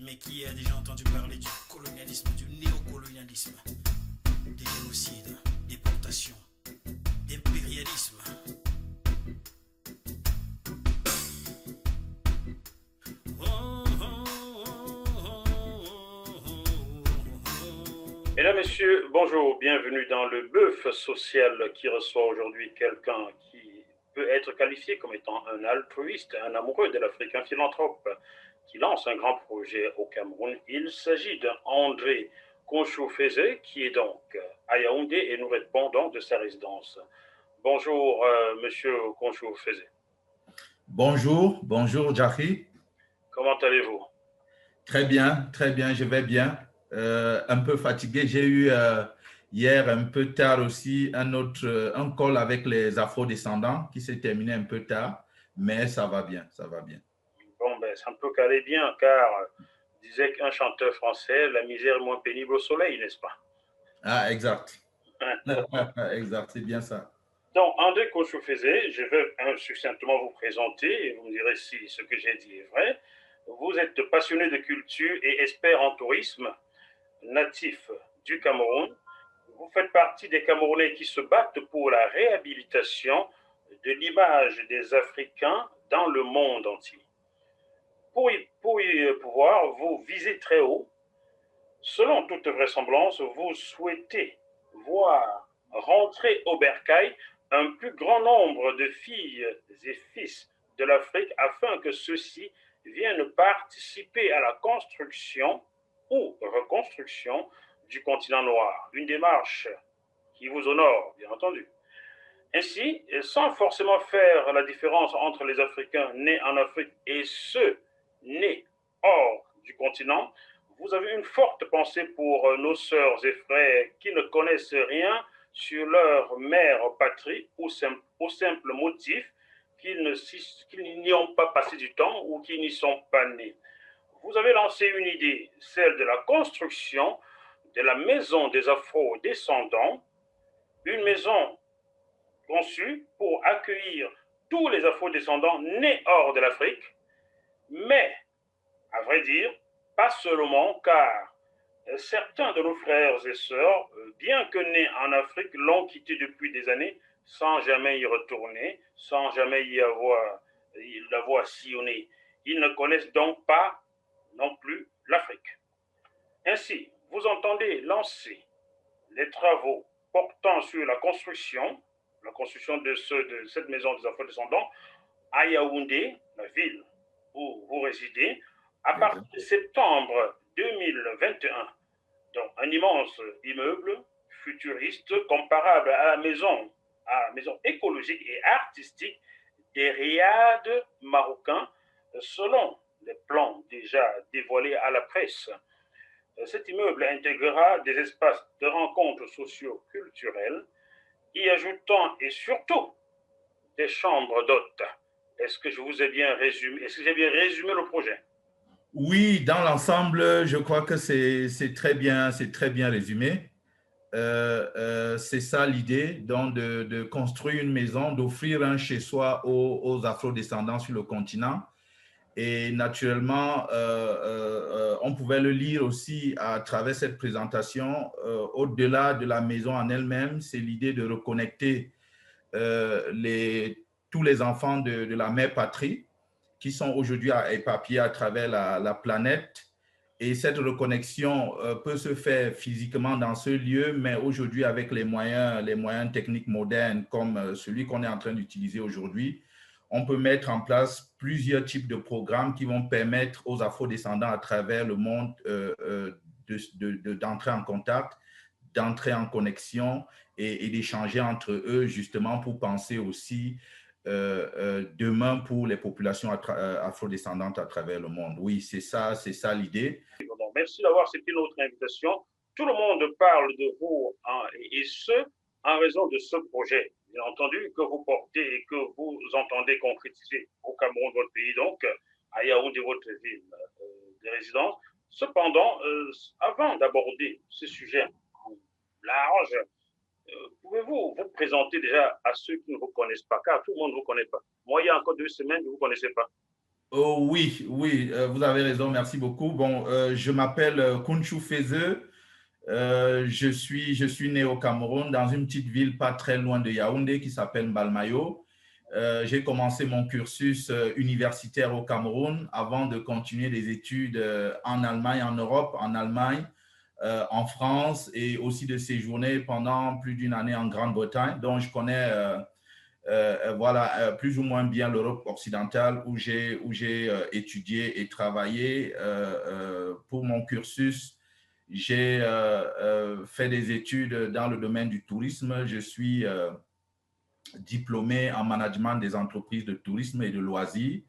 Mais qui a déjà entendu parler du colonialisme, du néocolonialisme, des génocides, déportations, d'impérialisme? Mesdames, Messieurs, bonjour, bienvenue dans le bœuf social qui reçoit aujourd'hui quelqu'un qui peut être qualifié comme étant un altruiste, un amoureux de l'Afrique, un philanthrope qui lance un grand projet au Cameroun. Il s'agit d'André Conchou-Fézé qui est donc à Yaoundé et nous répond donc de sa résidence. Bonjour, Monsieur Conchou-Fézé. Bonjour Jackie. Comment allez-vous? Très bien, je vais bien. Un peu fatigué. J'ai eu hier un peu tard aussi un call avec les afro-descendants qui s'est terminé un peu tard, mais ça va bien, ça va bien. Bon, ben, ça ne peut qu'aller bien, car disait qu'un chanteur français, la misère est moins pénible au soleil, n'est-ce pas? Ah, exact. Exact, c'est bien ça. Donc, André Conchou-Fézé, je vais succinctement vous présenter et vous me direz si ce que j'ai dit est vrai. Vous êtes passionné de culture et expert en tourisme, natif du Cameroun. Vous faites partie des Camerounais qui se battent pour la réhabilitation de l'image des Africains dans le monde entier. Pour y pouvoir, vous visez très haut. Selon toute vraisemblance, vous souhaitez voir rentrer au bercail un plus grand nombre de filles et fils de l'Afrique afin que ceux-ci viennent participer à la construction ou reconstruction du continent noir. Une démarche qui vous honore, bien entendu. Ainsi, sans forcément faire la différence entre les Africains nés en Afrique et ceux nés hors du continent, vous avez une forte pensée pour nos sœurs et frères qui ne connaissent rien sur leur mère patrie au simple motif qu'ils n'y ont pas passé du temps ou qu'ils n'y sont pas nés. Vous avez lancé une idée, celle de la construction de la maison des Afro-descendants, une maison conçue pour accueillir tous les Afro-descendants nés hors de l'Afrique, mais, à vrai dire, pas seulement, car certains de nos frères et sœurs, bien que nés en Afrique, l'ont quitté depuis des années sans jamais y retourner, sans jamais l'avoir sillonné. Ils ne connaissent donc pas non plus l'Afrique. Ainsi, vous entendez lancer les travaux portant sur la construction de cette maison des Afro-descendants à Yaoundé, la ville où vous résidez, à partir de septembre 2021. Donc, un immense immeuble futuriste comparable à la maison écologique et artistique des riades marocains, selon les plans déjà dévoilés à la presse. Cet immeuble intégrera des espaces de rencontres socio-culturelles, y ajoutant et surtout des chambres d'hôtes. Est-ce que je vous ai bien résumé? Est-ce que j'ai bien résumé le projet? Oui, dans l'ensemble, je crois que c'est très bien résumé. C'est ça l'idée, donc de construire une maison, d'offrir un chez-soi aux Afro-descendants sur le continent. Et naturellement, on pouvait le lire aussi à travers cette présentation. Au-delà de la maison en elle-même, c'est l'idée de reconnecter tous les enfants de la mère patrie qui sont aujourd'hui éparpillés à travers la planète. Et cette reconnexion peut se faire physiquement dans ce lieu, mais aujourd'hui, avec les moyens techniques modernes comme celui qu'on est en train d'utiliser aujourd'hui, on peut mettre en place plusieurs types de programmes qui vont permettre aux afro-descendants à travers le monde d'entrer en contact, d'entrer en connexion et d'échanger entre eux justement pour penser aussi demain pour les populations afrodescendantes à travers le monde. Oui, c'est ça l'idée. Donc, merci d'avoir accepté notre invitation. Tout le monde parle de vous, hein, et ce, en raison de ce projet, bien entendu, que vous portez et que vous entendez concrétiser au Cameroun, votre pays, donc, à Yaoundé, votre ville de résidence. Cependant, avant d'aborder ce sujet large, pouvez-vous vous présenter déjà à ceux qui ne vous connaissent pas, car tout le monde ne vous connaît pas. Moi, il y a encore 2 semaines, je ne vous connaissais pas. Oh, oui, oui, vous avez raison, merci beaucoup. Bon, je m'appelle Kunchu Feze. Je suis né au Cameroun, dans une petite ville pas très loin de Yaoundé qui s'appelle Mbalmayo. J'ai commencé mon cursus universitaire au Cameroun avant de continuer des études en Allemagne, en Europe, en Allemagne, en France et aussi de séjourner pendant plus d'une année en Grande-Bretagne. Donc, je connais voilà, plus ou moins bien l'Europe occidentale où j'ai étudié et travaillé pour mon cursus. J'ai fait des études dans le domaine du tourisme. Je suis diplômé en management des entreprises de tourisme et de loisirs.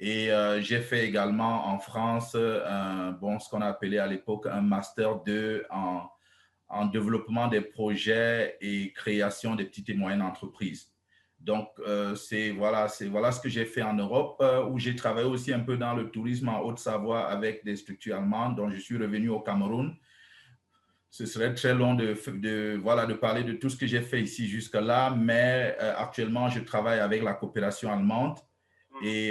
Et j'ai fait également en France ce qu'on a appelé à l'époque un master 2 en développement des projets et création des petites et moyennes entreprises. Donc, voilà ce que j'ai fait en Europe, où j'ai travaillé aussi un peu dans le tourisme en Haute-Savoie avec des structures allemandes, dont je suis revenu au Cameroun. Ce serait très long de parler de tout ce que j'ai fait ici jusque-là, mais actuellement, je travaille avec la coopération allemande et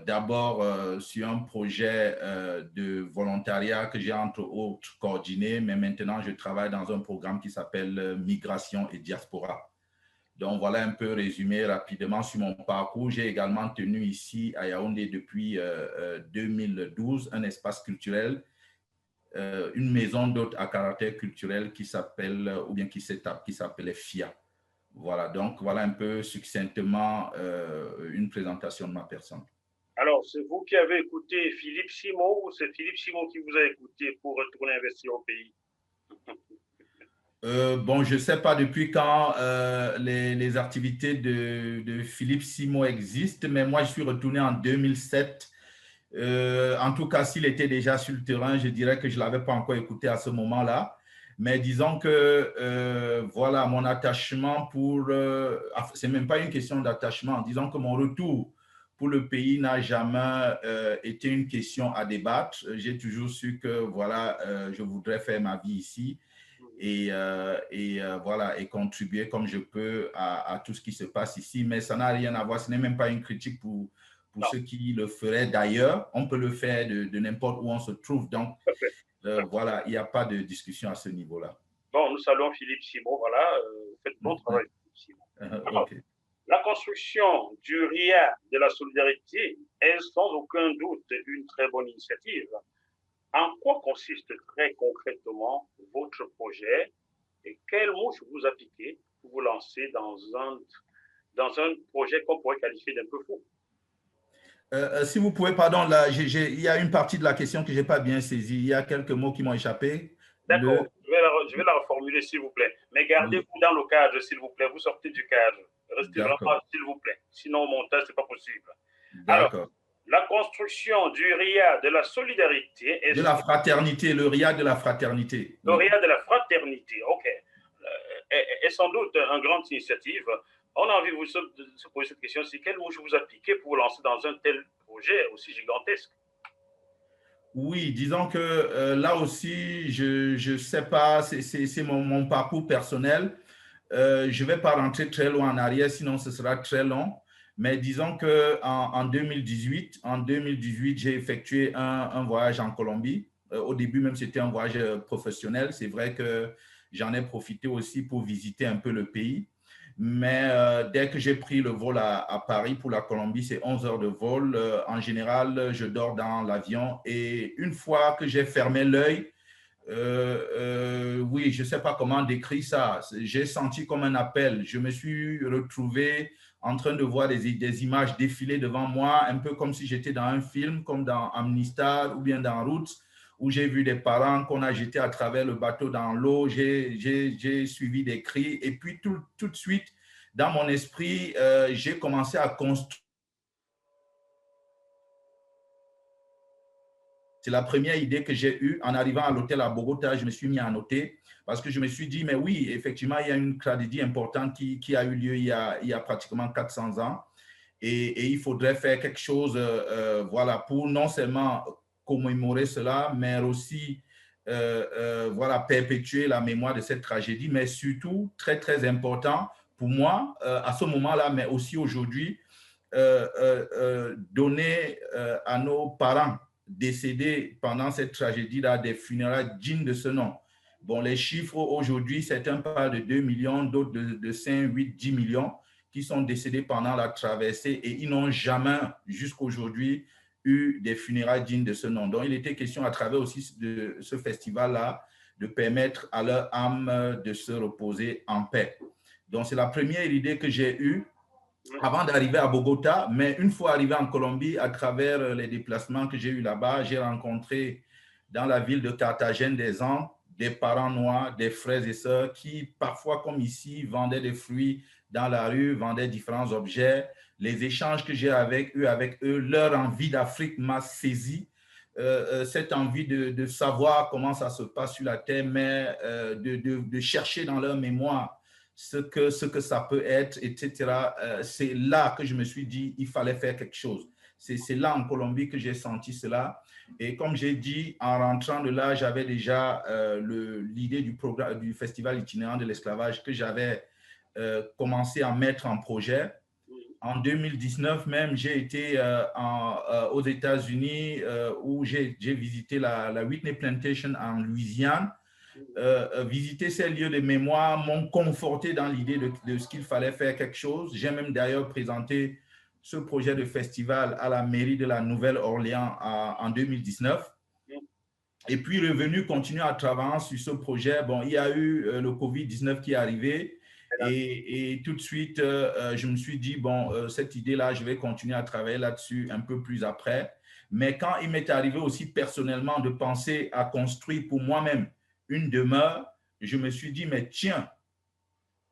d'abord sur un projet de volontariat que j'ai entre autres coordonné, mais maintenant, je travaille dans un programme qui s'appelle Migration et Diaspora. Donc, voilà un peu résumé rapidement sur mon parcours. J'ai également tenu ici à Yaoundé depuis 2012 un espace culturel, une maison d'hôtes à caractère culturel qui s'appelle, ou bien qui s'appelait FIA. Voilà, donc voilà un peu succinctement une présentation de ma personne. Alors, c'est vous qui avez écouté Philippe Simon ou c'est Philippe Simon qui vous a écouté pour retourner investir au pays? Bon, je ne sais pas depuis quand les activités de Philippe Simon existent, mais moi, je suis retourné en 2007. En tout cas, s'il était déjà sur le terrain, je dirais que je ne l'avais pas encore écouté à ce moment-là. Mais disons que, voilà, mon attachement ce n'est même pas une question d'attachement. Disons que mon retour pour le pays n'a jamais été une question à débattre. J'ai toujours su que, voilà, je voudrais faire ma vie ici et voilà, et contribuer comme je peux à tout ce qui se passe ici. Mais ça n'a rien à voir, ce n'est même pas une critique pour ceux qui le feraient d'ailleurs. On peut le faire de n'importe où on se trouve. Donc, voilà, il n'y a pas de discussion à ce niveau-là. Bon, nous saluons Philippe Simon, voilà, faites bon travail, Philippe Simon. Alors, Okay. la construction du RIA de la solidarité est sans aucun doute une très bonne initiative. En quoi consiste très concrètement votre projet et quelle mouche vous appliquez pour vous lancer dans un projet qu'on pourrait qualifier d'un peu fou? Si vous pouvez, pardon, là, il y a une partie de la question que je n'ai pas bien saisie. Il y a quelques mots qui m'ont échappé. D'accord, je vais la reformuler, s'il vous plaît. Mais gardez-vous dans le cadre, s'il vous plaît. Vous sortez du cadre. Restez vraiment, s'il vous plaît. Sinon, au montage, ce n'est pas possible. Alors, la construction du RIA de la solidarité est... De la fraternité, le RIA de la fraternité. Le RIA de la fraternité, OK. Est sans doute une grande initiative. On a envie de se poser cette question, c'est quelle mouche vous appliquez pour vous lancer dans un tel projet aussi gigantesque? Oui, disons que là aussi, je ne sais pas, c'est mon parcours personnel. Je ne vais pas rentrer très loin en arrière, sinon ce sera très long. Mais disons qu'en 2018, j'ai effectué un voyage en Colombie. Au début, même, c'était un voyage professionnel. C'est vrai que j'en ai profité aussi pour visiter un peu le pays. Mais dès que j'ai pris le vol à Paris pour la Colombie, c'est 11 heures de vol. En général, je dors dans l'avion et une fois que j'ai fermé l'œil, oui, je ne sais pas comment décrire ça. J'ai senti comme un appel. Je me suis retrouvé en train de voir des images défiler devant moi, un peu comme si j'étais dans un film, comme dans Amnistar ou bien dans Roots, où j'ai vu des parents qu'on a jetés à travers le bateau dans l'eau. J'ai suivi des cris et puis tout de suite, dans mon esprit, j'ai commencé à construire. C'est la première idée que j'ai eue en arrivant à l'hôtel à Bogota. Je me suis mis à noter parce que je me suis dit, mais oui, effectivement, il y a une tragédie importante qui a eu lieu il y a pratiquement 400 ans et il faudrait faire quelque chose voilà, pour non seulement commémorer cela, mais aussi voilà, perpétuer la mémoire de cette tragédie, mais surtout, très, très important pour moi, à ce moment-là, mais aussi aujourd'hui, donner à nos parents décédés pendant cette tragédie-là des funérailles dignes de ce nom. Bon, les chiffres aujourd'hui, certains parlent de 2 millions, d'autres de 5, 8, 10 millions qui sont décédés pendant la traversée et ils n'ont jamais, jusqu'à aujourd'hui, eu des funérailles dignes de ce nom. Donc, il était question à travers aussi de ce festival-là de permettre à leur âme de se reposer en paix. Donc, c'est la première idée que j'ai eue avant d'arriver à Bogota, mais une fois arrivé en Colombie, à travers les déplacements que j'ai eus là-bas, j'ai rencontré dans la ville de Carthagène des Andes des parents noirs, des frères et sœurs qui, parfois comme ici, vendaient des fruits dans la rue, vendaient différents objets. Les échanges que j'ai avec eux, leur envie d'Afrique m'a saisi. Cette envie de savoir comment ça se passe sur la terre, mais de chercher dans leur mémoire ce que ça peut être, etc. C'est là que je me suis dit, il fallait faire quelque chose. C'est là en Colombie que j'ai senti cela. Et comme j'ai dit, en rentrant de là, j'avais déjà l'idée du festival itinérant de l'esclavage que j'avais commencé à mettre en projet. En 2019 même, j'ai été aux États-Unis où j'ai visité la Whitney Plantation en Louisiane. Visiter ces lieux de mémoire m'ont conforté dans l'idée de ce qu'il fallait faire quelque chose. J'ai même d'ailleurs présenté ce projet de festival à la mairie de la Nouvelle-Orléans en 2019. Et puis revenu, continuer à travailler sur ce projet. Bon, il y a eu le COVID-19 qui est arrivé et tout de suite, je me suis dit, bon, cette idée-là, je vais continuer à travailler là-dessus un peu plus après. Mais quand il m'est arrivé aussi personnellement de penser à construire pour moi-même une demeure, je me suis dit, mais tiens,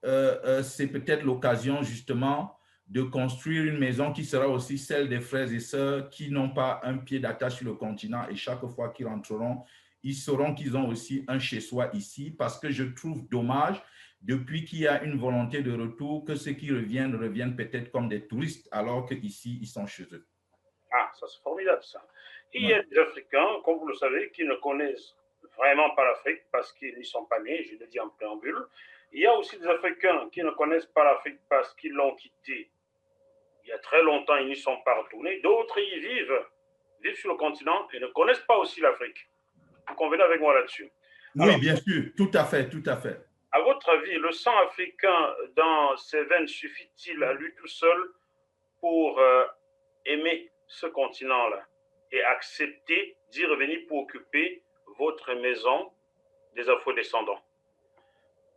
c'est peut-être l'occasion justement de construire une maison qui sera aussi celle des frères et sœurs qui n'ont pas un pied d'attache sur le continent et chaque fois qu'ils rentreront, ils sauront qu'ils ont aussi un chez-soi ici parce que je trouve dommage, depuis qu'il y a une volonté de retour, que ceux qui reviennent peut-être comme des touristes alors qu'ici, ils sont chez eux. Ah, ça c'est formidable ça. Il y a des Africains, comme vous le savez, qui ne connaissent vraiment pas l'Afrique parce qu'ils n'y sont pas nés, je le dis en préambule. Il y a aussi des Africains qui ne connaissent pas l'Afrique parce qu'ils l'ont quittée il y a très longtemps, ils n'y sont pas retournés. D'autres y vivent sur le continent et ne connaissent pas aussi l'Afrique. Vous convenez avec moi là-dessus? Oui, alors, bien sûr, tout à fait, tout à fait. À votre avis, le sang africain dans ses veines suffit-il à lui tout seul pour aimer ce continent-là et accepter d'y revenir pour occuper votre maison des afro-descendants?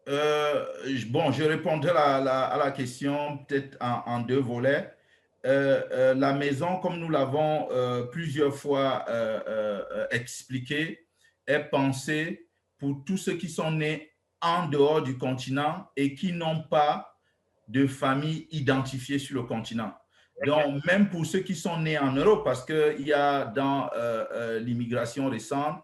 Bon, je répondrai à la question peut-être en deux volets. La maison, comme nous l'avons plusieurs fois expliqué, est pensée pour tous ceux qui sont nés en dehors du continent et qui n'ont pas de famille identifiée sur le continent. Donc, même pour ceux qui sont nés en Europe, parce qu'il y a dans l'immigration récente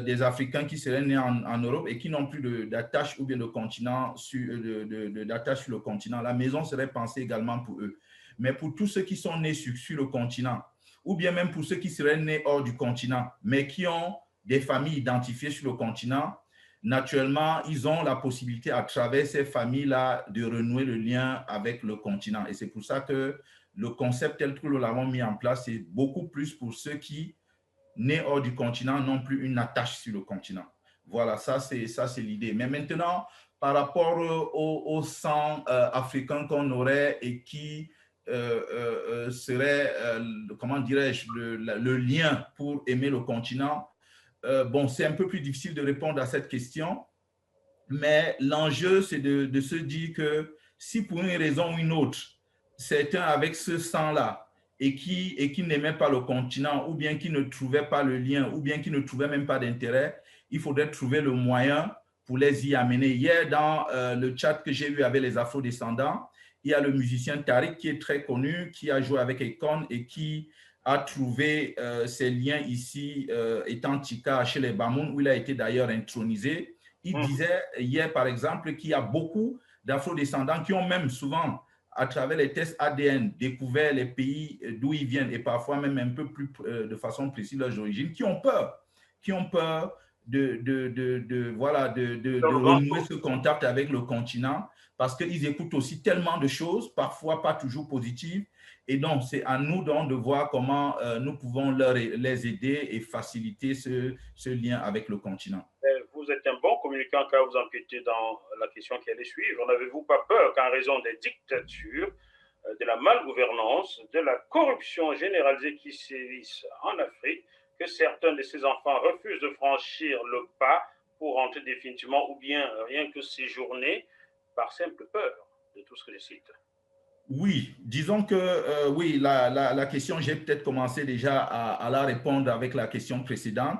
des Africains qui seraient nés en Europe et qui n'ont plus d'attache ou bien de continent d'attache sur le continent. La maison serait pensée également pour eux. Mais pour tous ceux qui sont nés sur le continent, ou bien même pour ceux qui seraient nés hors du continent, mais qui ont des familles identifiées sur le continent, naturellement, ils ont la possibilité à travers ces familles-là de renouer le lien avec le continent. Et c'est pour ça que le concept tel que nous l'avons mis en place, c'est beaucoup plus pour ceux qui, nés hors du continent, n'ont plus une attache sur le continent. Voilà, ça c'est l'idée. Mais maintenant, par rapport au sang africain qu'on aurait et qui serait, comment dirais-je, le lien pour aimer le continent, bon, c'est un peu plus difficile de répondre à cette question, mais l'enjeu, c'est de se dire que si pour une raison ou une autre, certains avec ce sang-là et qui n'aimaient pas le continent ou bien qui ne trouvaient pas le lien ou bien qui ne trouvaient même pas d'intérêt, il faudrait trouver le moyen pour les y amener. Hier, dans le chat que j'ai eu avec les afro-descendants, il y a le musicien Tariq qui est très connu, qui a joué avec Akon et qui a trouvé ses liens ici, étant Tika chez les Bamoun, où il a été d'ailleurs intronisé. Il disait hier, par exemple, qu'il y a beaucoup d'afro-descendants qui ont même souvent, à travers les tests ADN, découvert les pays d'où ils viennent et parfois même un peu plus de façon précise leurs origines, qui ont peur de renouer ce contact avec le continent parce qu'ils écoutent aussi tellement de choses, parfois pas toujours positives, Et donc, c'est à nous donc de voir comment nous pouvons les aider et faciliter ce lien avec le continent. Vous êtes un bon communicant car vous enquêtez dans la question qui allait suivre. N'avez-vous pas peur qu'en raison des dictatures, de la malgouvernance, de la corruption généralisée qui sévissent en Afrique, que certains de ces enfants refusent de franchir le pas pour entrer définitivement ou bien rien que séjourner par simple peur de tout ce que je cite? Oui, disons que oui, la question, j'ai peut-être commencé déjà à la répondre avec la question précédente.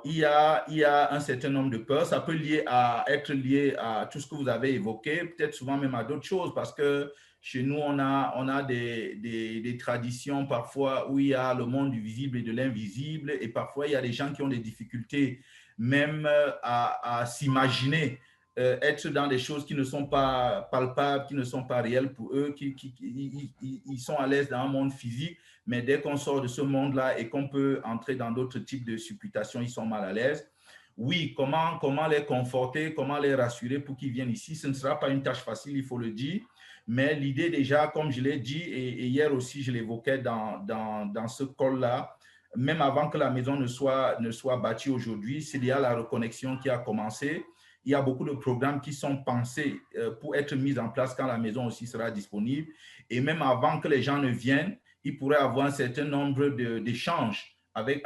Il y a un certain nombre de peurs. Ça peut être lié à tout ce que vous avez évoqué, peut-être souvent même à d'autres choses, parce que chez nous, on a des traditions parfois où il y a le monde du visible et de l'invisible, et parfois il y a des gens qui ont des difficultés même à s'imaginer être dans des choses qui ne sont pas palpables, qui ne sont pas réelles pour eux, ils sont à l'aise dans un monde physique, mais dès qu'on sort de ce monde-là et qu'on peut entrer dans d'autres types de supputations, ils sont mal à l'aise. Oui, comment les conforter, comment les rassurer pour qu'ils viennent ici? Ce ne sera pas une tâche facile, il faut le dire, mais l'idée déjà, comme je l'ai dit, et hier aussi je l'évoquais dans ce call-là, même avant que la maison ne soit bâtie aujourd'hui, c'est déjà la reconnexion qui a commencé. Il y a beaucoup de programmes qui sont pensés pour être mis en place quand la maison aussi sera disponible. Et même avant que les gens ne viennent, il pourrait avoir un certain nombre d'échanges avec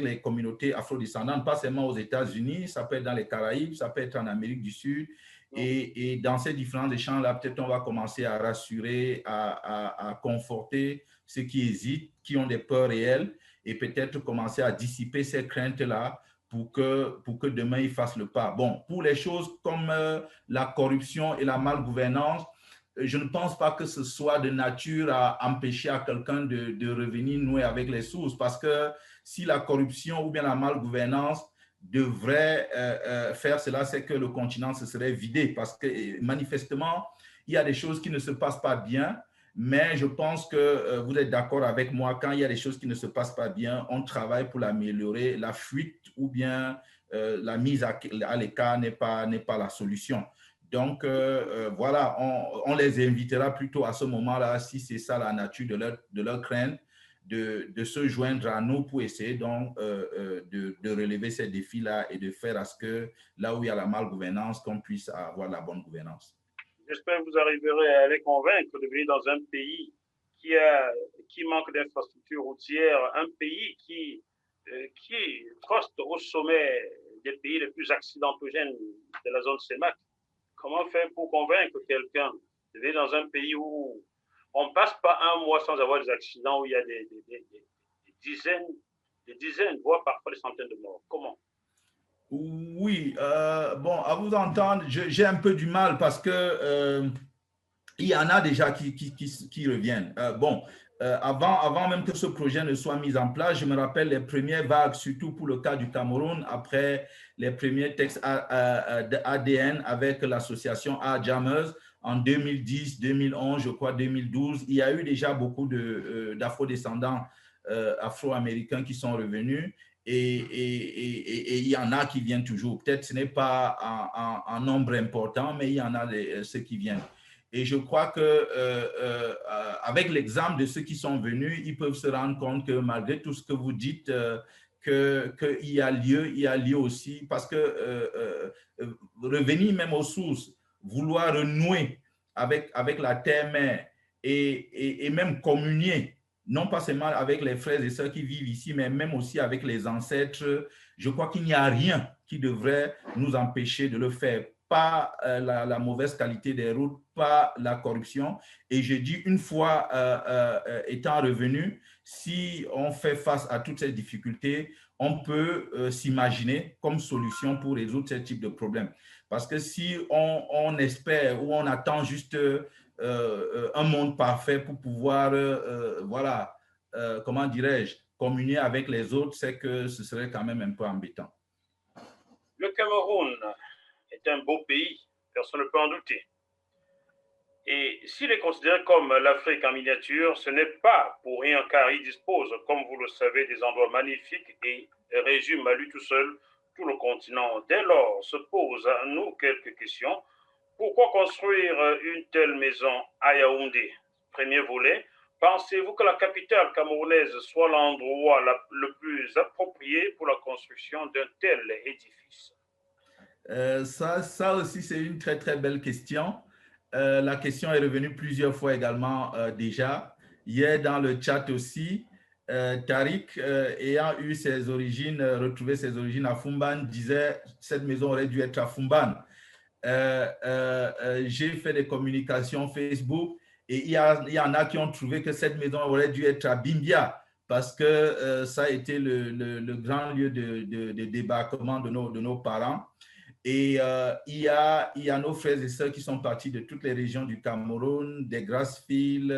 les communautés afrodescendantes, pas seulement aux États-Unis, ça peut être dans les Caraïbes, ça peut être en Amérique du Sud. Et dans ces différents échanges-là, peut-être on va commencer à rassurer, à conforter ceux qui hésitent, qui ont des peurs réelles, et peut-être commencer à dissiper ces craintes-là pour que demain, ils fassent le pas. Bon, pour les choses comme la corruption et la malgouvernance, je ne pense pas que ce soit de nature à empêcher à quelqu'un de revenir nouer avec les sources, parce que si la corruption ou bien la malgouvernance devrait faire cela, c'est que le continent se serait vidé, parce que manifestement, il y a des choses qui ne se passent pas bien, mais je pense que vous êtes d'accord avec moi, quand il y a des choses qui ne se passent pas bien, on travaille pour l'améliorer. La fuite ou bien la mise à l'écart n'est pas la solution. Donc, voilà, on les invitera plutôt à ce moment-là, si c'est ça la nature de leur crainte, de se joindre à nous pour essayer donc de relever ces défis-là et de faire à ce que là où il y a la malgouvernance, qu'on puisse avoir la bonne gouvernance. J'espère que vous arriverez à les convaincre de venir dans un pays qui manque d'infrastructures routières, un pays qui troste au sommet des pays les plus accidentogènes de la zone CEMAC. Comment faire pour convaincre quelqu'un de venir dans un pays où on ne passe pas un mois sans avoir des accidents, où il y a des dizaines, voire parfois des centaines de morts? Comment? Oui, bon, à vous entendre, j'ai un peu du mal parce que il y en a déjà qui reviennent. Avant même que ce projet ne soit mis en place, je me rappelle les premières vagues, surtout pour le cas du Cameroun, après les premiers textes ADN avec l'association A-Jammers en 2010, 2011, je crois 2012. Il y a eu déjà beaucoup d'afro-descendants afro-américains qui sont revenus. Et il y en a qui viennent toujours. Peut-être ce n'est pas en nombre important, mais il y en a ceux qui viennent. Et je crois que avec l'exemple de ceux qui sont venus, ils peuvent se rendre compte que malgré tout ce que vous dites, qu'il y a lieu aussi, parce que revenir même aux sources, vouloir renouer avec la terre-mère et même communier, non pas seulement avec les frères et sœurs qui vivent ici, mais même aussi avec les ancêtres, je crois qu'il n'y a rien qui devrait nous empêcher de le faire. Pas la mauvaise qualité des routes, pas la corruption. Et je dis, une fois étant revenu, si on fait face à toutes ces difficultés, on peut s'imaginer comme solution pour résoudre ce type de problème. Parce que si on espère ou on attend juste un monde parfait pour pouvoir, voilà, comment dirais-je, communier avec les autres, c'est que ce serait quand même un peu embêtant. Le Cameroun est un beau pays, personne ne peut en douter. Et s'il est considéré comme l'Afrique en miniature, ce n'est pas pour rien car il dispose, comme vous le savez, des endroits magnifiques et résume à lui tout seul tout le continent. Dès lors, se posent à nous quelques questions. Pourquoi construire une telle maison à Yaoundé? Premier volet. pensez-vous que la capitale camerounaise soit l'endroit le plus approprié pour la construction d'un tel édifice? Ça aussi, c'est une très, très belle question. La question est revenue plusieurs fois également déjà. Hier, dans le chat aussi, Tariq, ayant eu ses origines, retrouvé ses origines à Fumban, disait cette maison aurait dû être à Fumban. J'ai fait des communications Facebook et il y en a qui ont trouvé que cette maison aurait dû être à Bimbia parce que ça a été le grand lieu de débarquement de nos parents. Et il y a nos frères et sœurs qui sont partis de toutes les régions du Cameroun, des Grassfields,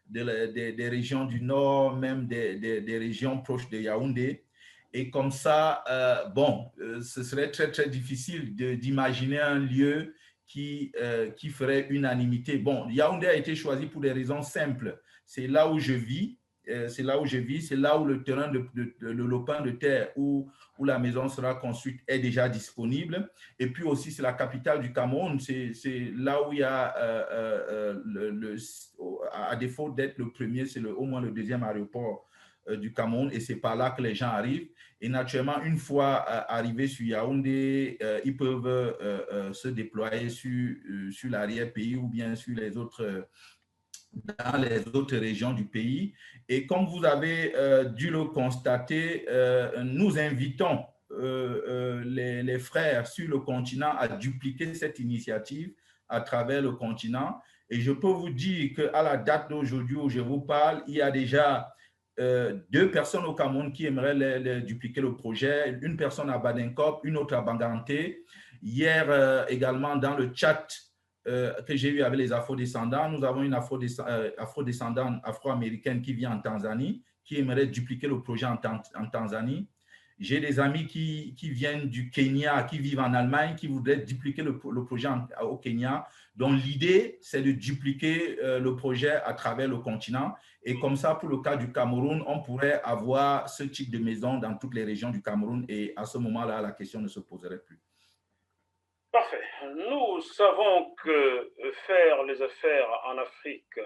des régions du Nord, même des régions proches de Yaoundé. Et comme ça, ce serait très, très difficile d'imaginer un lieu qui ferait unanimité. Bon, Yaoundé a été choisi pour des raisons simples. C'est là où je vis, c'est là où le terrain le lopin de terre où la maison sera construite est déjà disponible. Et puis aussi, c'est la capitale du Cameroun. C'est là où il y a, à défaut d'être le premier, c'est au moins le deuxième aéroport du Cameroun. Et c'est par là que les gens arrivent. Et naturellement, une fois arrivés sur Yaoundé, ils peuvent se déployer sur l'arrière-pays ou bien sur dans les autres régions du pays. Et comme vous avez dû le constater, nous invitons les frères sur le continent à dupliquer cette initiative à travers le continent. Et je peux vous dire qu'à la date d'aujourd'hui où je vous parle, il y a déjà 2 personnes au Cameroun qui aimeraient dupliquer le projet, une personne à Badinkop, une autre à Banganté. Hier également dans le chat que j'ai eu avec les afro-descendants, nous avons une afro-descendante afro-américaine qui vit en Tanzanie, qui aimerait dupliquer le projet en Tanzanie. J'ai des amis qui viennent du Kenya, qui vivent en Allemagne, qui voudraient dupliquer le projet au Kenya. Donc, l'idée, c'est de dupliquer le projet à travers le continent. Et comme ça, pour le cas du Cameroun, on pourrait avoir ce type de maison dans toutes les régions du Cameroun. Et à ce moment-là, la question ne se poserait plus. Parfait. Nous savons que faire les affaires en Afrique,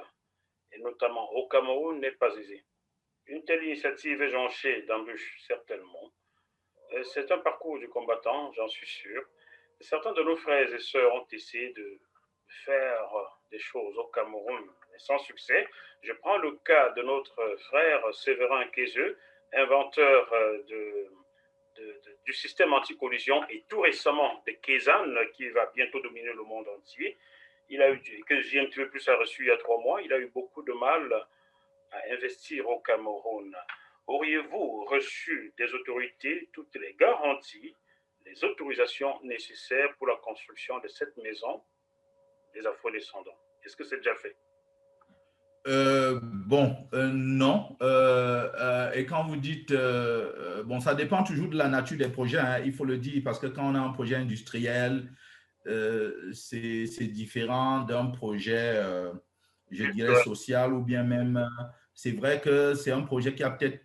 et notamment au Cameroun, n'est pas aisé. Une telle initiative est jonchée d'embûches, certainement. C'est un parcours du combattant, j'en suis sûr. Certains de nos frères et sœurs ont essayé de faire des choses au Cameroun, mais sans succès. Je prends le cas de notre frère Séverin Kézeux, inventeur du système anti-collision et tout récemment de Kézan, qui va bientôt dominer le monde entier. Il a eu, que j'ai un petit peu plus reçu il y a 3 mois, il a eu beaucoup de mal à investir au Cameroun. Auriez-vous reçu des autorités toutes les garanties, les autorisations nécessaires pour la construction de cette maison des afro-descendants? Est-ce que c'est déjà fait? Non. Et quand vous dites, bon, ça dépend toujours de la nature des projets, hein, il faut le dire, parce que quand on a un projet industriel, c'est différent d'un projet, je dirais, social ou bien même, c'est vrai que c'est un projet qui a peut-être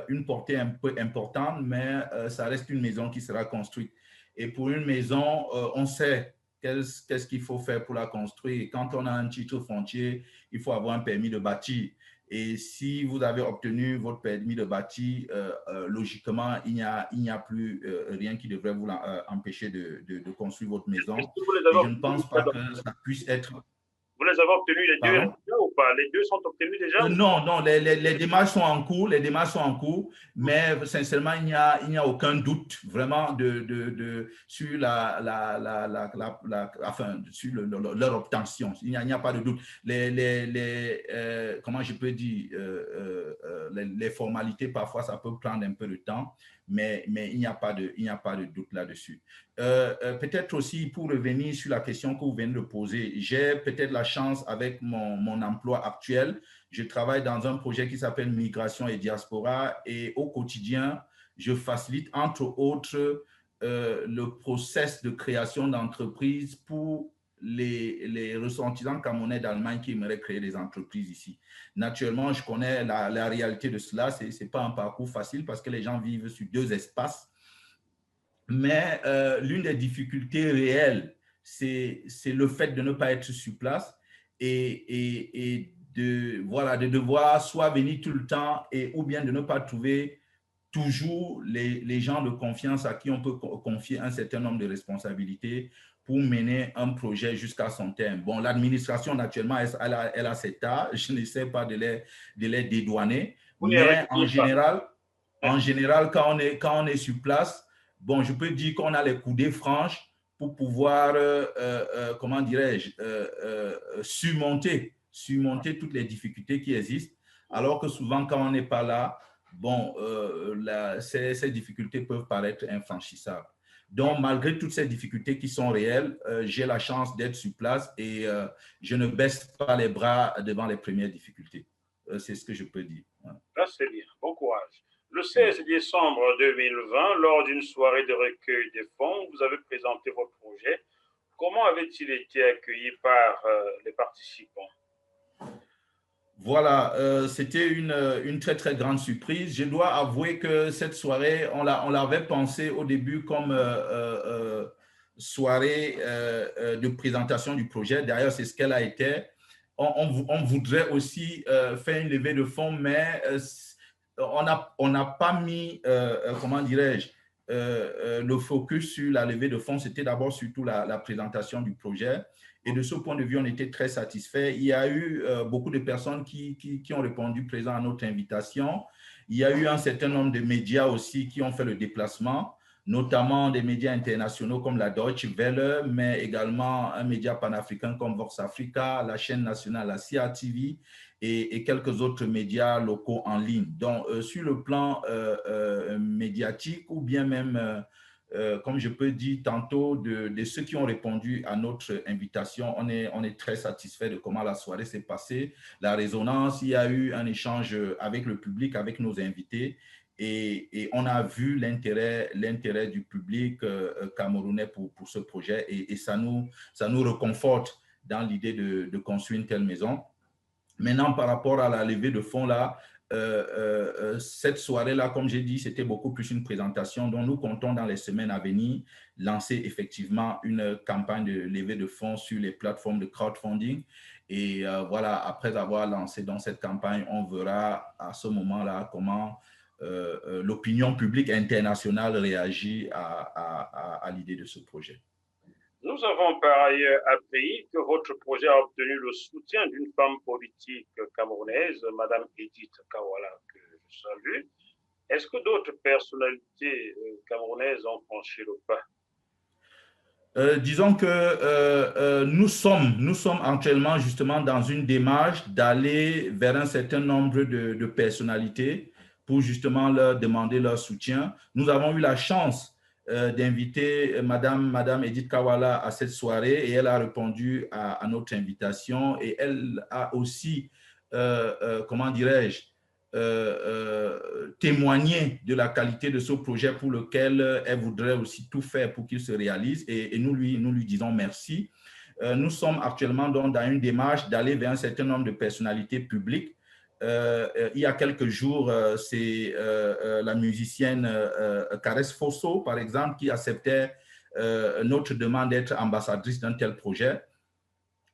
une portée un peu importante, mais ça reste une maison qui sera construite. Et pour une maison, on sait qu'est-ce qu'il faut faire pour la construire. Et quand on a un titre foncier, il faut avoir un permis de bâtir. Et si vous avez obtenu votre permis de bâtir, logiquement, il n'y a plus rien qui devrait vous empêcher de construire votre maison. Et je ne pense pas que ça puisse être… Vous les avez obtenus les deux ou pas? Les deux sont obtenus déjà? Non, les démarches sont en cours, mais sincèrement, il n'y a aucun doute vraiment sur sur leur obtention. Il n'y a pas de doute. Comment je peux dire, les formalités, parfois, ça peut prendre un peu de temps, mais il n'y a pas de doute là-dessus. Peut-être aussi, pour revenir sur la question que vous venez de poser, j'ai peut-être la chance avec mon emploi actuel. Je travaille dans un projet qui s'appelle Migration et Diaspora et au quotidien, je facilite entre autres le process de création d'entreprises pour les ressortissants camerounais d'Allemagne qui aimeraient créer des entreprises ici. Naturellement, je connais la réalité de cela. Ce n'est pas un parcours facile parce que les gens vivent sur 2 espaces. Mais l'une des difficultés réelles, c'est le fait de ne pas être sur place et voilà, de devoir soit venir tout le temps ou bien de ne pas trouver toujours les gens de confiance à qui on peut confier un certain nombre de responsabilités pour mener un projet jusqu'à son terme. Bon, l'administration, naturellement, elle a ses tâches. Je n'essaie pas de les dédouaner, mais en général, quand on est sur place, bon, je peux dire qu'on a les coudées franches pour pouvoir, comment dirais-je, surmonter toutes les difficultés qui existent, alors que souvent, quand on n'est pas là, bon, ces difficultés peuvent paraître infranchissables. Donc, malgré toutes ces difficultés qui sont réelles, j'ai la chance d'être sur place et je ne baisse pas les bras devant les premières difficultés. C'est ce que je peux dire. Ça, c'est bien. Bon courage. Le 16 décembre 2020, lors d'une soirée de recueil des fonds, vous avez présenté votre projet. Comment avait-il été accueilli par les participants? Voilà, c'était une très, très grande surprise. Je dois avouer que cette soirée, on l'avait pensée au début comme soirée de présentation du projet. D'ailleurs, c'est ce qu'elle a été. On voudrait aussi faire une levée de fonds, mais on n'a pas mis, comment dirais-je, le focus sur la levée de fonds. C'était d'abord surtout la présentation du projet. Et de ce point de vue, on était très satisfaits. Il y a eu beaucoup de personnes qui ont répondu présent à notre invitation. Il y a eu un certain nombre de médias aussi qui ont fait le déplacement, notamment des médias internationaux comme la Deutsche Welle, mais également un média panafricain comme Vox Africa, la chaîne nationale, la CRTV, et quelques autres médias locaux en ligne. Donc, sur le plan médiatique ou bien même comme je peux dire tantôt, de ceux qui ont répondu à notre invitation, on est très satisfait de comment la soirée s'est passée. La résonance, il y a eu un échange avec le public, avec nos invités, et on a vu l'intérêt du public camerounais pour ce projet, et ça nous reconforte dans l'idée de construire une telle maison. Maintenant, par rapport à la levée de fonds, là, cette soirée-là, comme j'ai dit, c'était beaucoup plus une présentation dont nous comptons dans les semaines à venir lancer effectivement une campagne de levée de fonds sur les plateformes de crowdfunding. Et voilà, après avoir lancé dans cette campagne, on verra à ce moment-là comment l'opinion publique internationale réagit à l'idée de ce projet. Nous avons par ailleurs appris que votre projet a obtenu le soutien d'une femme politique camerounaise, Madame Edith Kawala, que je salue. Est-ce que d'autres personnalités camerounaises ont franchi le pas? Disons que nous sommes actuellement justement dans une démarche d'aller vers un certain nombre de personnalités pour justement leur demander leur soutien. Nous avons eu la chance d'inviter Madame Edith Kawala à cette soirée et elle a répondu à notre invitation et elle a aussi, comment dirais-je, témoigné de la qualité de ce projet pour lequel elle voudrait aussi tout faire pour qu'il se réalise et nous lui disons merci. Nous sommes actuellement donc dans une démarche d'aller vers un certain nombre de personnalités publiques. Il y a quelques jours, c'est la musicienne Caresse Fosso, par exemple, qui acceptait notre demande d'être ambassadrice d'un tel projet.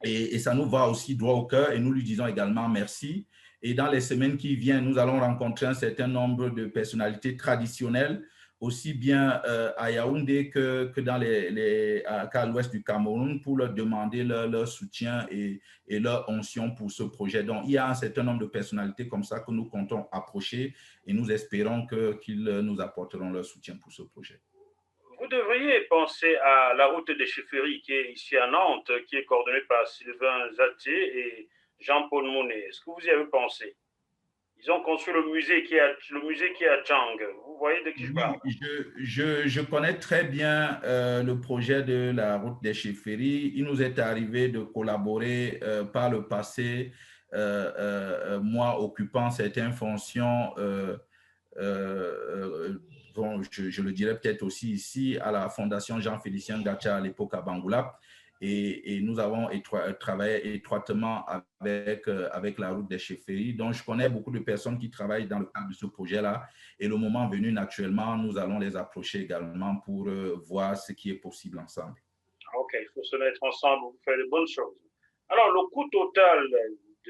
Et ça nous va aussi droit au cœur et nous lui disons également merci. Et dans les semaines qui viennent, nous allons rencontrer un certain nombre de personnalités traditionnelles, aussi bien à Yaoundé que qu'à l'ouest du Cameroun, pour leur demander leur soutien et leur onction pour ce projet. Donc, il y a un certain nombre de personnalités comme ça que nous comptons approcher et nous espérons qu'ils nous apporteront leur soutien pour ce projet. Vous devriez penser à la route des chefferies qui est ici à Nantes, qui est coordonnée par Sylvain Zaté et Jean-Paul Monet. Est-ce que vous y avez pensé? Ils ont construit le musée qui est à Tchang. Vous voyez de qui je parle? Je connais très bien le projet de la route des chefferies. Il nous est arrivé de collaborer par le passé, moi occupant certaines fonctions, bon, je le dirais peut-être aussi ici, à la Fondation Jean-Félicien Gacha à l'époque à Bangoulap. Et nous avons travaillé étroitement avec la route des chefferies. Donc, je connais beaucoup de personnes qui travaillent dans le cadre de ce projet-là. Et le moment venu, naturellement, nous allons les approcher également pour voir ce qui est possible ensemble. OK, il faut se mettre ensemble pour faire de bonnes choses. Alors, le coût total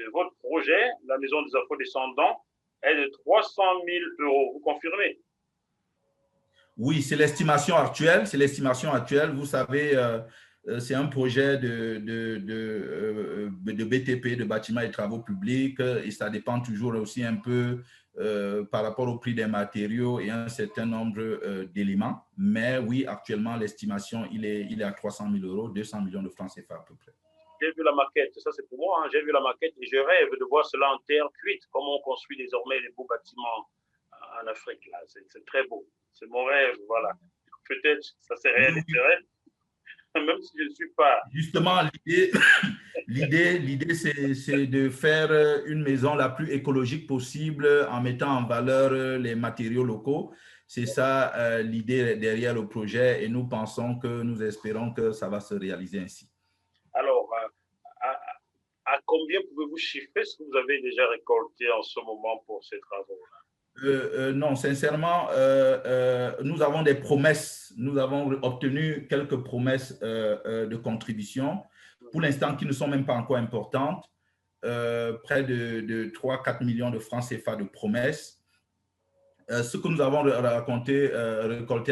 de votre projet, la maison des afro-descendants, est de 300 000 euros. Vous confirmez? Oui, c'est l'estimation actuelle. C'est l'estimation actuelle. Vous savez, c'est un projet de BTP, de bâtiments et travaux publics, et ça dépend toujours aussi un peu par rapport au prix des matériaux et un certain nombre d'éléments. Mais oui, actuellement, l'estimation, il est à 300 000 euros, 200 millions de francs CFA à peu près. J'ai vu la maquette, ça c'est pour moi, hein. J'ai vu la maquette et je rêve de voir cela en terre cuite, comment on construit désormais les beaux bâtiments en Afrique. Là, c'est très beau. C'est mon rêve, voilà. Peut-être ça se réaliserait, même si je ne suis pas. Justement, l'idée, c'est de faire une maison la plus écologique possible en mettant en valeur les matériaux locaux. C'est ça l'idée derrière le projet et nous espérons que ça va se réaliser ainsi. Alors, à combien pouvez-vous chiffrer ce que vous avez déjà récolté en ce moment pour ces travaux-là? Non, sincèrement, nous avons des promesses. Nous avons obtenu quelques promesses de contribution, pour l'instant qui ne sont même pas encore importantes, près de 3-4 millions de francs CFA de promesses. Ce que nous avons récolté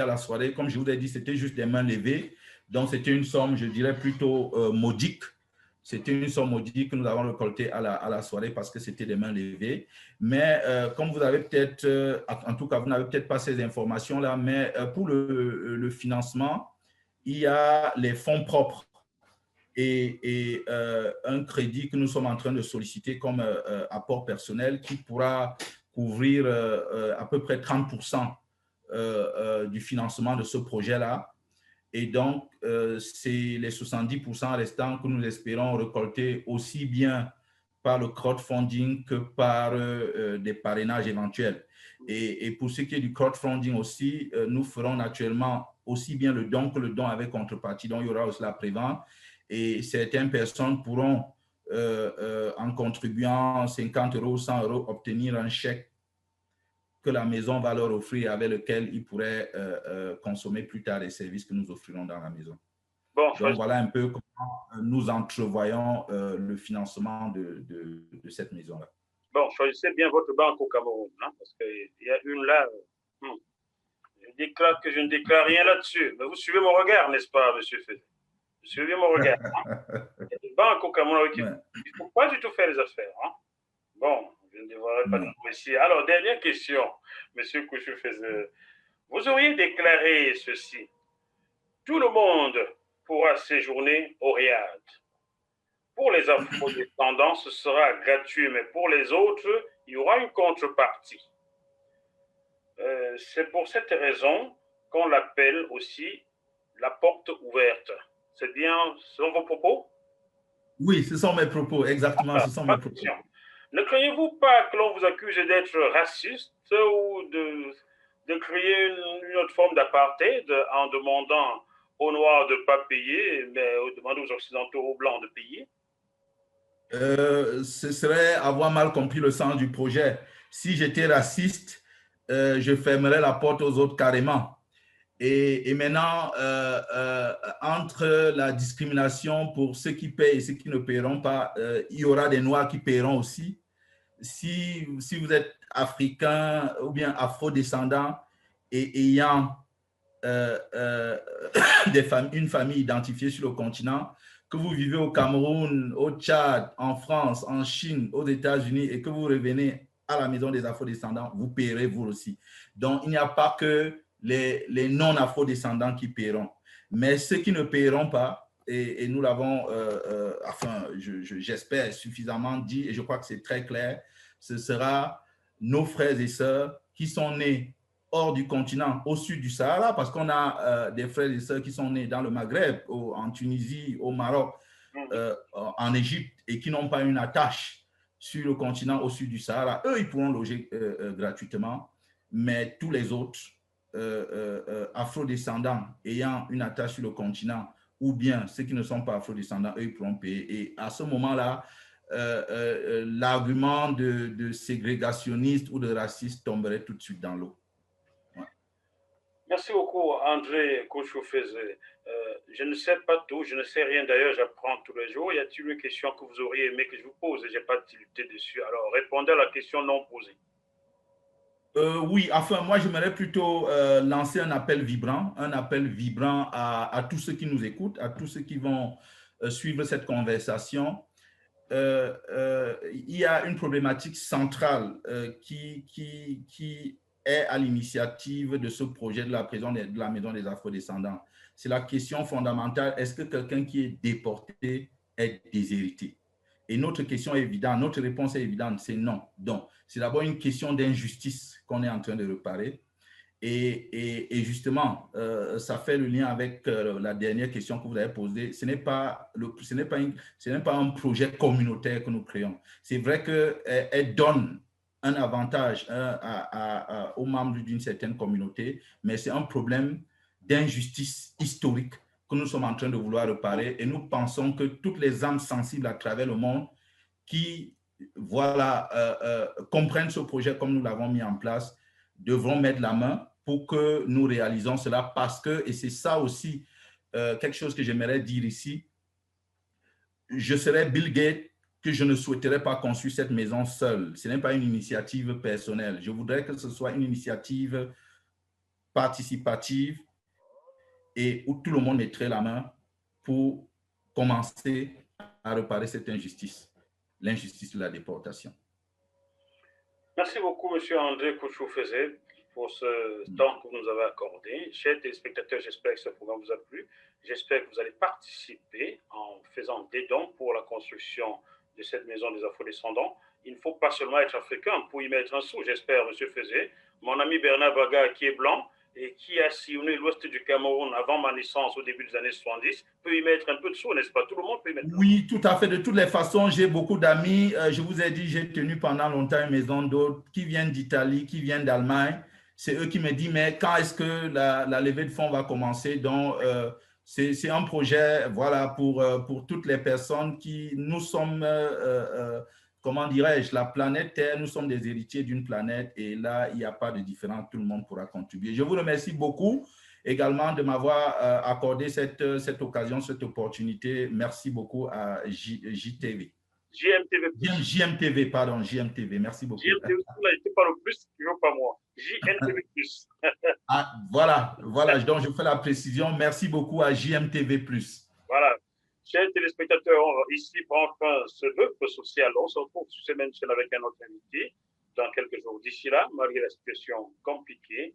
à la soirée, comme je vous l'ai dit, c'était juste des mains levées. Donc, c'était une somme, je dirais, plutôt modique. C'était une somme modique que nous avons récoltée à la soirée parce que c'était des mains levées. Mais comme vous avez peut-être, en tout cas, vous n'avez peut-être pas ces informations-là, mais pour le financement, il y a les fonds propres et un crédit que nous sommes en train de solliciter comme apport personnel qui pourra couvrir à peu près 30% du financement de ce projet-là. Et donc, c'est les 70% restants que nous espérons récolter aussi bien par le crowdfunding que par des parrainages éventuels. Et pour ce qui est du crowdfunding aussi, nous ferons naturellement aussi bien le don que le don avec contrepartie. Donc, il y aura aussi la prévente. Et certaines personnes pourront, en contribuant 50 euros ou 100 euros, obtenir un chèque que la maison va leur offrir, avec lequel ils pourraient consommer plus tard les services que nous offrirons dans la maison. Bon, donc, voilà un peu comment nous entrevoyons le financement de cette maison-là. Bon, choisissez bien votre banque au Cameroun, hein, parce qu'il y a une là. Je déclare que je ne déclare rien là-dessus. Mais vous suivez mon regard, n'est-ce pas, monsieur Fédé? Vous suivez mon regard. Hein? Il y a des banques au Cameroun avec qui il ne faut pas du tout faire les affaires. Hein? Bon, je ne devrais pas trop ici. Alors, dernière question, monsieur Kouchou-Fézé. Vous auriez déclaré ceci: tout le monde pourra séjourner au Riad. Pour les afro-descendants, ce sera gratuit, mais pour les autres, il y aura une contrepartie. C'est pour cette raison qu'on l'appelle aussi la porte ouverte. C'est bien, ce sont vos propos? Oui, ce sont mes propos, exactement, ce sont mes propos. Ne craignez-vous pas que l'on vous accuse d'être raciste ou de créer une autre forme d'apartheid en demandant aux Noirs de ne pas payer, mais demandant aux Occidentaux, aux Blancs de payer? Ce serait avoir mal compris le sens du projet. Si j'étais raciste, je fermerais la porte aux autres carrément. Et maintenant, entre la discrimination pour ceux qui payent et ceux qui ne paieront pas, il y aura des Noirs qui paieront aussi. Si vous êtes africain ou bien afro-descendant et ayant une famille identifiée sur le continent, que vous vivez au Cameroun, au Tchad, en France, en Chine, aux États-Unis et que vous revenez à la maison des afro-descendants, vous paierez vous aussi. Donc, il n'y a pas que les non-afro-descendants qui paieront. Mais ceux qui ne paieront pas, et nous l'avons, j'espère, suffisamment dit, et je crois que c'est très clair, ce sera nos frères et sœurs qui sont nés hors du continent, au sud du Sahara, parce qu'on a des frères et sœurs qui sont nés dans le Maghreb, en Tunisie, au Maroc, en Égypte, et qui n'ont pas une attache sur le continent au sud du Sahara. Eux, ils pourront loger gratuitement, mais tous les autres afro-descendants ayant une attache sur le continent, ou bien ceux qui ne sont pas afro-descendants, eux, ils pourront payer. Et à ce moment-là, l'argument de ségrégationniste ou de raciste tomberait tout de suite dans l'eau. Merci beaucoup, André Kouchoufezé. Je ne sais pas tout, je ne sais rien d'ailleurs, j'apprends tous les jours. Y a-t-il une question que vous auriez aimé que je vous pose et je n'ai pas tilté dessus? Alors, répondez à la question non posée. Oui, enfin, moi, j'aimerais plutôt lancer un appel vibrant à tous ceux qui nous écoutent, à tous ceux qui vont suivre cette conversation. Il y a une problématique centrale qui est à l'initiative de ce projet de de la Maison des Afro-descendants. C'est la question fondamentale, est-ce que quelqu'un qui est déporté est déshérité? Et notre question est évidente, notre réponse est évidente, c'est non. Donc, c'est d'abord une question d'injustice qu'on est en train de réparer. Et justement, ça fait le lien avec la dernière question que vous avez posée. Ce n'est pas un projet communautaire que nous créons. C'est vrai qu'elle donne un avantage aux membres d'une certaine communauté, mais c'est un problème d'injustice historique que nous sommes en train de vouloir réparer. Et nous pensons que toutes les âmes sensibles à travers le monde qui voilà, comprennent ce projet comme nous l'avons mis en place devront mettre la main pour que nous réalisons cela parce que, et c'est ça aussi quelque chose que j'aimerais dire ici, je serais Bill Gates que je ne souhaiterais pas construire cette maison seule. Ce n'est pas une initiative personnelle. Je voudrais que ce soit une initiative participative et où tout le monde mettrait la main pour commencer à réparer cette injustice, l'injustice de la déportation. Merci beaucoup, Monsieur André Kouchoufezé, pour ce temps que vous nous avez accordé. Chers téléspectateurs, j'espère que ce programme vous a plu. J'espère que vous allez participer en faisant des dons pour la construction de cette maison des Afro-descendants. Il ne faut pas seulement être africain pour y mettre un sou, j'espère, Monsieur Fezé. Mon ami Bernard Baga, qui est blanc et qui a sillonné l'ouest du Cameroun avant ma naissance au début des années 70, peut y mettre un peu de sous, n'est-ce pas? Tout le monde peut y mettre. Oui, tout à fait. De toutes les façons, j'ai beaucoup d'amis. Je vous ai dit, j'ai tenu pendant longtemps une maison d'hôtes qui viennent d'Italie, qui viennent d'Allemagne. C'est eux qui me disent, mais quand est-ce que la levée de fonds va commencer? Donc, c'est un projet voilà, pour toutes les personnes qui, nous sommes, comment dirais-je, la planète Terre, nous sommes des héritiers d'une planète et là, il n'y a pas de différence, tout le monde pourra contribuer. Je vous remercie beaucoup également de m'avoir accordé cette occasion, cette opportunité. Merci beaucoup à JTV. JMTV+. JMTV, pardon, JMTV. Merci beaucoup. JMTV, vous n'avez pas le plus, toujours pas moi. JMTV+. Ah, voilà. Donc, je fais la précision. Merci beaucoup à JMTV+. Voilà. Chers téléspectateurs, ici prend fin ce bœuf social. On se retrouve sur cette même chaîne avec un autre invité dans quelques jours. D'ici là, malgré la situation compliquée,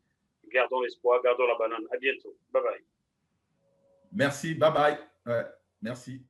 gardons l'espoir, gardons la banane. À bientôt. Bye bye. Merci. Bye bye. Ouais, merci.